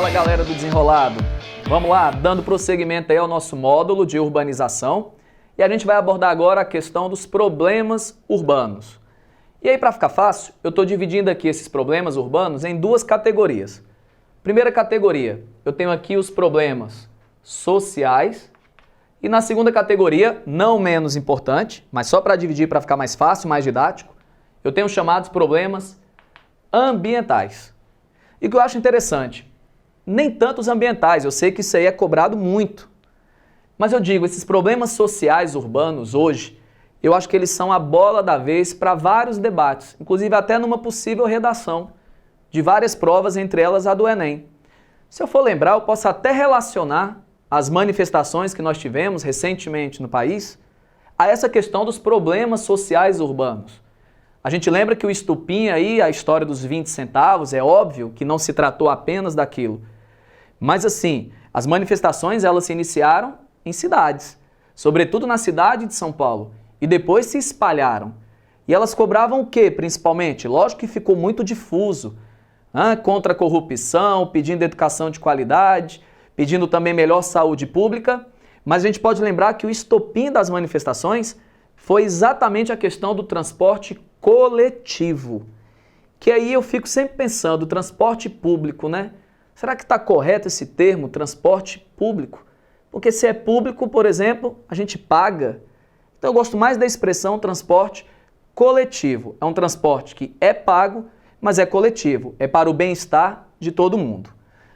Fala galera do Desenrolado, vamos lá, dando prosseguimento aí ao nosso módulo de urbanização e a gente vai abordar agora a questão dos problemas urbanos. E aí para ficar fácil, eu estou dividindo aqui esses problemas urbanos em duas categorias. Primeira categoria, eu tenho aqui os problemas sociais e na segunda categoria, não menos importante, mas só para dividir para ficar mais fácil, mais didático, eu tenho os chamados problemas ambientais. E o que eu acho interessante, nem tanto os ambientais, eu sei que isso aí é cobrado muito. Mas eu digo, esses problemas sociais urbanos hoje, eu acho que eles são a bola da vez para vários debates, inclusive até numa possível redação de várias provas, entre elas a do Enem. Se eu for lembrar, eu posso até relacionar as manifestações que nós tivemos recentemente no país a essa questão dos problemas sociais urbanos. A gente lembra que o estupim aí, a história dos 20 centavos, é óbvio que não se tratou apenas daquilo. Mas assim, as manifestações elas se iniciaram em cidades, sobretudo na cidade de São Paulo, e depois se espalharam. E elas cobravam o quê, principalmente? Lógico que ficou muito difuso, contra a corrupção, pedindo educação de qualidade, pedindo também melhor saúde pública, mas a gente pode lembrar que o estopim das manifestações foi exatamente a questão do transporte coletivo. Que aí eu fico sempre pensando, transporte público, né? Será que está correto esse termo, transporte público? Porque se é público, por exemplo, a gente paga. Então eu gosto mais da expressão transporte coletivo. É um transporte que é pago, mas é coletivo. É para o bem-estar de todo mundo.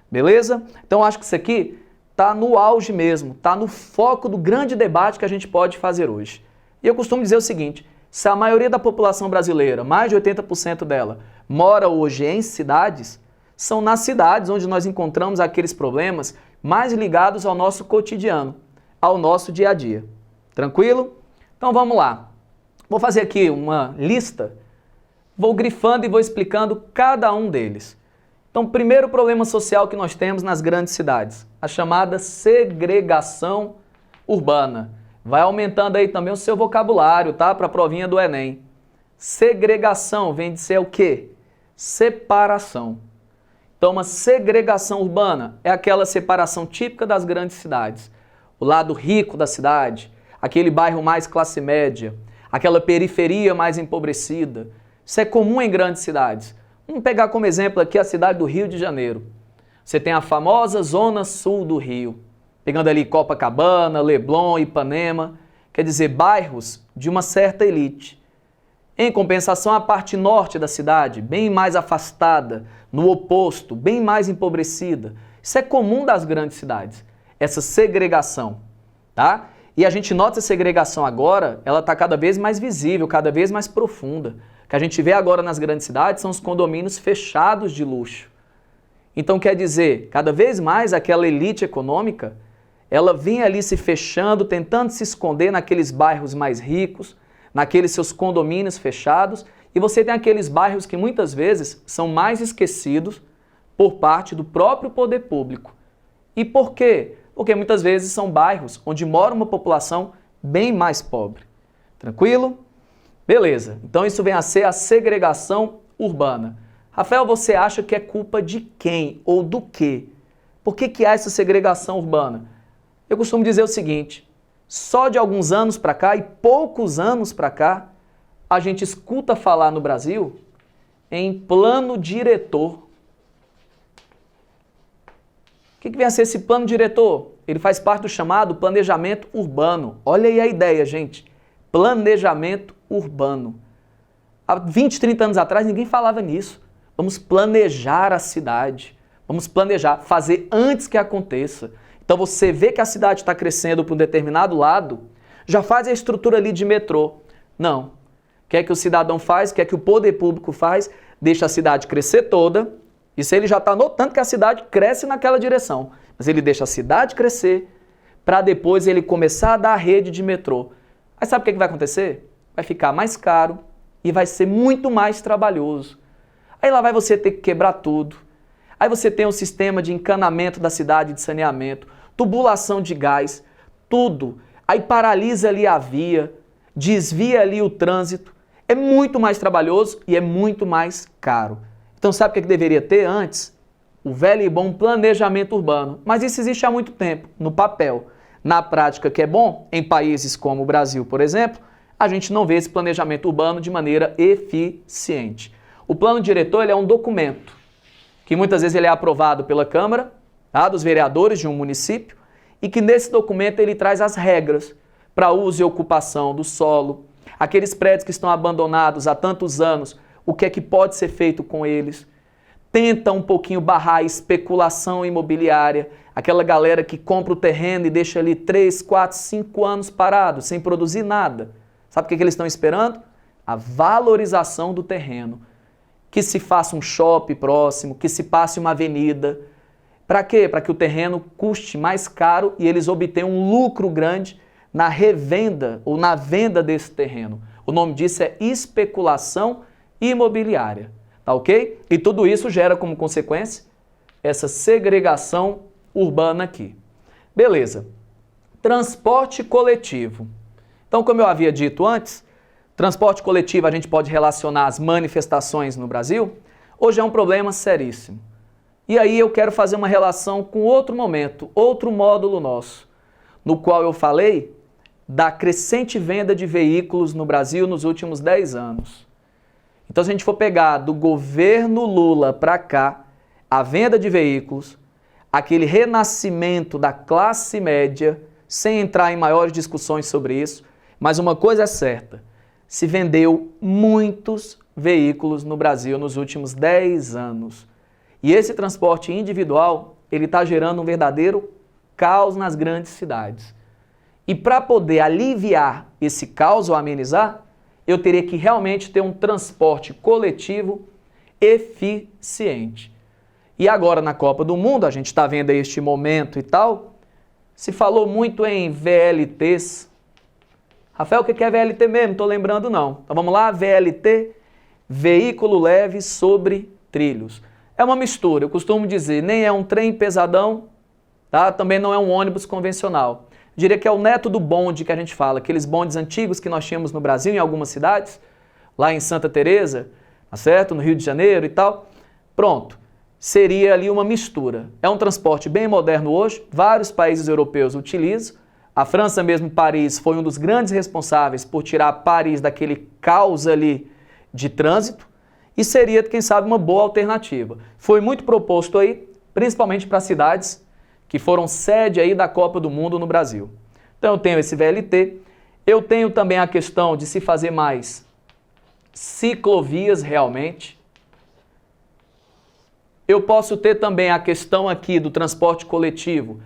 Beleza? Então eu acho que isso aqui está no auge mesmo, está no foco do grande debate que a gente pode fazer hoje. E eu costumo dizer o seguinte, se a maioria da população brasileira, mais de 80% dela, mora hoje em cidades, são nas cidades onde nós encontramos aqueles problemas mais ligados ao nosso cotidiano, ao nosso dia a dia. Tranquilo? Então vamos lá. Vou fazer aqui uma lista, vou grifando e vou explicando cada um deles. Então, primeiro problema social que nós temos nas grandes cidades, a chamada segregação urbana. Vai aumentando aí também o seu vocabulário, tá? Para a provinha do Enem. Segregação vem de ser o quê? Separação. Então, uma segregação urbana é aquela separação típica das grandes cidades. O lado rico da cidade, aquele bairro mais classe média, aquela periferia mais empobrecida. Isso é comum em grandes cidades. Vamos pegar como exemplo aqui a cidade do Rio de Janeiro. Você tem a famosa Zona Sul do Rio. Pegando ali Copacabana, Leblon, Ipanema, quer dizer, bairros de uma certa elite. Em compensação, a parte norte da cidade, bem mais afastada, no oposto, bem mais empobrecida. Isso é comum das grandes cidades, essa segregação, tá? E a gente nota essa segregação agora, ela está cada vez mais visível, cada vez mais profunda. O que a gente vê agora nas grandes cidades são os condomínios fechados de luxo. Então, quer dizer, cada vez mais aquela elite econômica ela vem ali se fechando, tentando se esconder naqueles bairros mais ricos, naqueles seus condomínios fechados, e você tem aqueles bairros que muitas vezes são mais esquecidos por parte do próprio poder público. E por quê? Porque muitas vezes são bairros onde mora uma população bem mais pobre. Tranquilo? Beleza. Então isso vem a ser a segregação urbana. Rafael, você acha que é culpa de quem ou do quê? Por que há essa segregação urbana? Eu costumo dizer o seguinte, só de alguns anos para cá e poucos anos para cá, a gente escuta falar no Brasil em plano diretor. O que vem a ser esse plano diretor? Ele faz parte do chamado planejamento urbano. Olha aí a ideia, gente. Planejamento urbano. Há 20, 30 anos atrás ninguém falava nisso. Vamos planejar a cidade. Vamos planejar, fazer antes que aconteça. Então você vê que a cidade está crescendo para um determinado lado, já faz a estrutura ali de metrô. Não. O que é que o cidadão faz? O que é que o poder público faz? Deixa a cidade crescer toda. Isso ele já está notando que a cidade cresce naquela direção. Mas ele deixa a cidade crescer para depois ele começar a dar a rede de metrô. Aí sabe o que vai acontecer? Vai ficar mais caro e vai ser muito mais trabalhoso. Aí lá vai você ter que quebrar tudo. Aí você tem um sistema de encanamento da cidade, de saneamento, tubulação de gás, tudo. Aí paralisa ali a via, desvia ali o trânsito. É muito mais trabalhoso e é muito mais caro. Então sabe o que deveria ter antes? o velho e bom planejamento urbano. Mas isso existe há muito tempo, no papel. Na prática, que é bom, em países como o Brasil, por exemplo, a gente não vê esse planejamento urbano de maneira eficiente. O plano diretor ele é um documento que muitas vezes ele é aprovado pela Câmara, tá, dos vereadores de um município, e que nesse documento ele traz as regras para uso e ocupação do solo, aqueles prédios que estão abandonados há tantos anos, o que é que pode ser feito com eles. Tenta um pouquinho barrar a especulação imobiliária, aquela galera que compra o terreno e deixa ali 3, 4, 5 anos parado, sem produzir nada. Sabe o que eles estão esperando? A valorização do terreno. Que se faça um shopping próximo, que se passe uma avenida. Para quê? Para que o terreno custe mais caro e eles obtenham um lucro grande na revenda ou na venda desse terreno. O nome disso é especulação imobiliária. Tá ok? E tudo isso gera como consequência essa segregação urbana aqui. Beleza. Transporte coletivo. Então, como eu havia dito antes, transporte coletivo a gente pode relacionar as manifestações no Brasil. Hoje é um problema seríssimo. E aí eu quero fazer uma relação com outro momento, outro módulo nosso, no qual eu falei da crescente venda de veículos no Brasil nos últimos 10 anos. Então, se a gente for pegar do governo Lula para cá, a venda de veículos, aquele renascimento da classe média, sem entrar em maiores discussões sobre isso, mas uma coisa é certa, se vendeu muitos veículos no Brasil nos últimos 10 anos. E esse transporte individual, ele está gerando um verdadeiro caos nas grandes cidades. E para poder aliviar esse caos ou amenizar, eu teria que realmente ter um transporte coletivo eficiente. E agora na Copa do Mundo, a gente está vendo aí este momento e tal, se falou muito em VLTs. Rafael, o que é VLT mesmo? Não estou lembrando não. Então vamos lá, VLT, veículo leve sobre trilhos. É uma mistura, eu costumo dizer, nem é um trem pesadão, tá? Também não é um ônibus convencional. Eu diria que é o neto do bonde que a gente fala, aqueles bondes antigos que nós tínhamos no Brasil, em algumas cidades, lá em Santa Teresa, tá certo? No Rio de Janeiro e tal. Pronto, seria ali uma mistura. É um transporte bem moderno hoje, vários países europeus utilizam. A França mesmo, Paris, foi um dos grandes responsáveis por tirar Paris daquele caos ali de trânsito. E seria, quem sabe, uma boa alternativa. Foi muito proposto aí, principalmente para cidades que foram sede aí da Copa do Mundo no Brasil. Então eu tenho esse VLT, eu tenho também a questão de se fazer mais ciclovias realmente. Eu posso ter também a questão aqui do transporte coletivo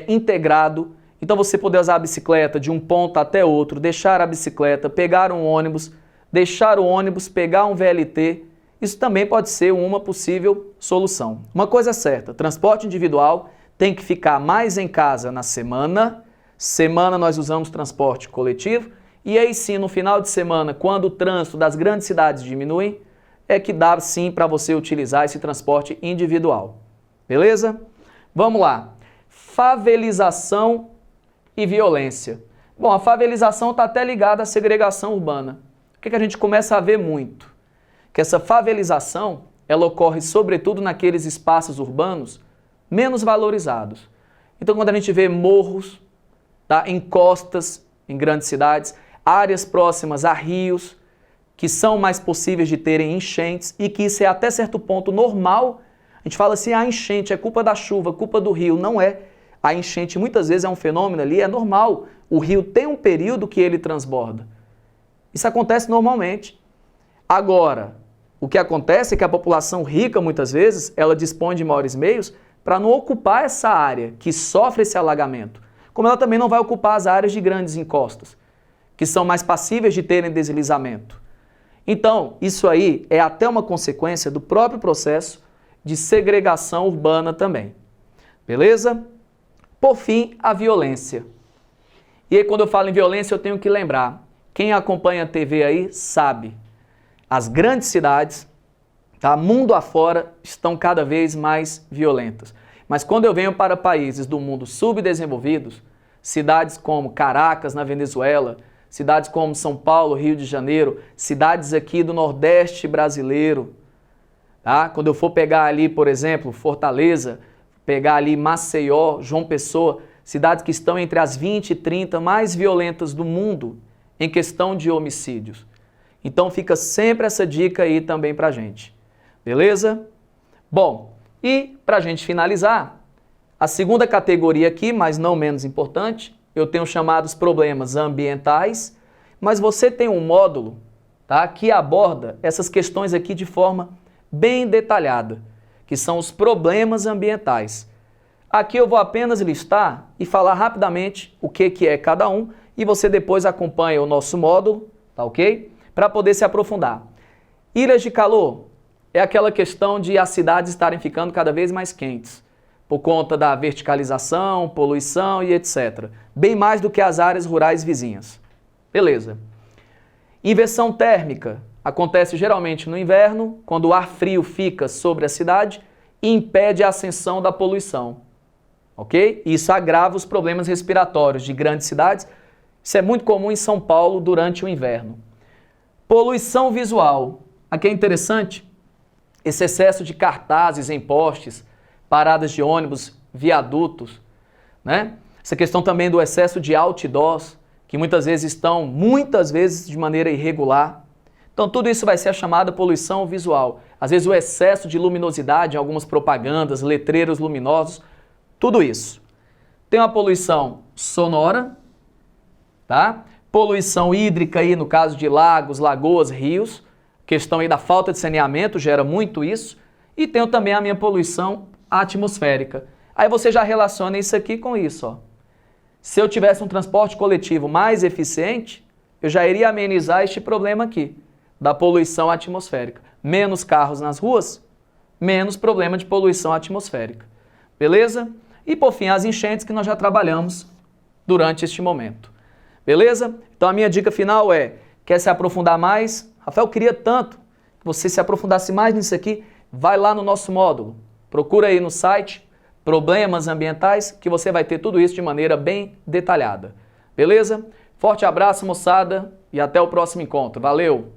integrado. Então você poder usar a bicicleta de um ponto até outro, deixar a bicicleta, pegar um ônibus, deixar o ônibus, pegar um VLT. Isso também pode ser uma possível solução. Uma coisa é certa, transporte individual tem que ficar mais em casa na semana. Semana nós usamos transporte coletivo. E aí sim, no final de semana, quando o trânsito das grandes cidades diminui, é que dá sim para você utilizar esse transporte individual. Beleza? Vamos lá. Favelização e violência. Bom, a favelização está até ligada à segregação urbana. O que a gente começa a ver muito? Que essa favelização, ela ocorre sobretudo naqueles espaços urbanos menos valorizados. Então, quando a gente vê morros, tá, encostas em grandes cidades, áreas próximas a rios, que são mais possíveis de terem enchentes e que isso é até certo ponto normal. A gente fala assim, a enchente é culpa da chuva, culpa do rio. Não é. A enchente muitas vezes é um fenômeno ali, é normal. O rio tem um período que ele transborda. Isso acontece normalmente. Agora, o que acontece é que a população rica, muitas vezes, ela dispõe de maiores meios para não ocupar essa área que sofre esse alagamento. Como ela também não vai ocupar as áreas de grandes encostas, que são mais passíveis de terem deslizamento. Então, isso aí é até uma consequência do próprio processo de segregação urbana também. Beleza? Por fim, a violência. E aí, quando eu falo em violência, eu tenho que lembrar. Quem acompanha a TV aí sabe. As grandes cidades, tá, mundo afora, estão cada vez mais violentas. Mas quando eu venho para países do mundo subdesenvolvidos, cidades como Caracas, na Venezuela, cidades como São Paulo, Rio de Janeiro, cidades aqui do Nordeste brasileiro, tá? Quando eu for pegar ali, por exemplo, Fortaleza, pegar ali Maceió, João Pessoa, cidades que estão entre as 20 e 30 mais violentas do mundo em questão de homicídios. Então fica sempre essa dica aí também pra gente. Beleza? Bom, e pra gente finalizar, a segunda categoria aqui, mas não menos importante, eu tenho chamado os problemas ambientais, mas você tem um módulo, tá, que aborda essas questões aqui de forma bem detalhada, que são os problemas ambientais. Aqui eu vou apenas listar e falar rapidamente o que é cada um e você depois acompanha o nosso módulo, tá ok? Para poder se aprofundar. Ilhas de calor é aquela questão de as cidades estarem ficando cada vez mais quentes, por conta da verticalização, poluição e etc. Bem mais do que as áreas rurais vizinhas. Beleza. Inversão térmica acontece geralmente no inverno, quando o ar frio fica sobre a cidade e impede a ascensão da poluição. Ok? Isso agrava os problemas respiratórios de grandes cidades. Isso é muito comum em São Paulo durante o inverno. Poluição visual. Aqui é interessante, esse excesso de cartazes em postes, paradas de ônibus, viadutos, né? Essa questão também do excesso de outdoors, que muitas vezes de maneira irregular. Então tudo isso vai ser a chamada poluição visual. Às vezes o excesso de luminosidade em algumas propagandas, letreiros luminosos, tudo isso. Tem uma poluição sonora, tá? Poluição hídrica aí no caso de lagos, lagoas, rios, questão aí da falta de saneamento gera muito isso. E tenho também a minha poluição atmosférica. Aí você já relaciona isso aqui com isso, ó. Se eu tivesse um transporte coletivo mais eficiente, eu já iria amenizar este problema aqui, da poluição atmosférica. Menos carros nas ruas, menos problema de poluição atmosférica. Beleza? E por fim, as enchentes que nós já trabalhamos durante este momento. Beleza? Então a minha dica final é, quer se aprofundar mais? Rafael, queria tanto que você se aprofundasse mais nisso aqui. Vai lá no nosso módulo, procura aí no site Problemas Ambientais, que você vai ter tudo isso de maneira bem detalhada. Beleza? Forte abraço, moçada, e até o próximo encontro. Valeu!